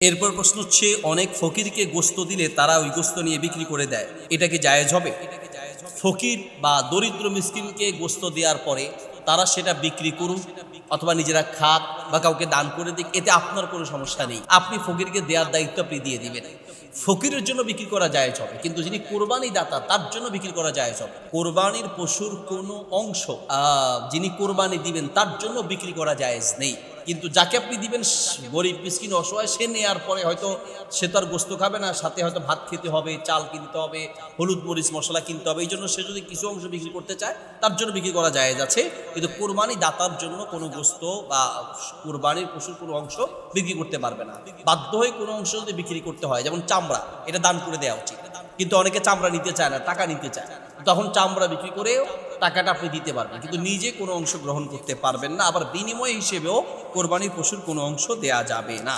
এরপর প্রশ্ন হচ্ছে, অনেক ফকিরকে গোস্ত দিলে তারা ওই গোস্ত নিয়ে বিক্রি করে দেয়, এটা কি জায়েজ হবে? ফকির বা দরিদ্র মিসকিনকে গোস্ত দেওয়ার পরে তারা সেটা বিক্রি করুক অথবা নিজেরা খাক বা কাউকে দান করে দিক, এতে আপনার কোনো সমস্যা নেই। আপনি ফকিরকে দেওয়ার দায়িত্ব আপনি দিয়ে দিবেন। ফকিরের জন্য বিক্রি করা জায়েজ হবে, কিন্তু যিনি কোরবানি দাতা তার জন্য বিক্রি করা জায়েজ হবে। কোরবানির পশুর কোনো অংশ যিনি কোরবানি দিবেন তার জন্য বিক্রি করা জায়েজ নেই। কিন্তু যাকে আপনি দিবেন গরিব মিসকিন অসহায়, সে নেওয়ার পরে হয়তো সে তো আর গোস্ত খাবে না, সাথে হয়তো ভাত খেতে হবে, চাল কিনতে হবে, হলুদ মরিচ মশলা কিনতে হবে, এই জন্য সে যদি কিছু অংশ বিক্রি করতে চায় তার জন্য বিক্রি করা জায়েজ আছে। কিন্তু কোরবানি দাতার জন্য কোনো গোস্ত বা কোরবানির পশুর কোনো অংশ বিক্রি করতে পারবে না। বাধ্য হয়ে কোনো অংশ যদি বিক্রি করতে হয়, যেমন চামড়া, এটা দান করে দেওয়া উচিত। কিন্তু অনেকে চামড়া নিতে চায় না, টাকা নিতে চায়, তখন চামড়া বিক্রি করেও টাকাটা আপনি দিতে পারবেন, কিন্তু নিজে কোনো অংশ গ্রহণ করতে পারবেন না। আবার বিনিময় হিসেবেও কোরবানির পশুর কোনো অংশ দেয়া যাবে না।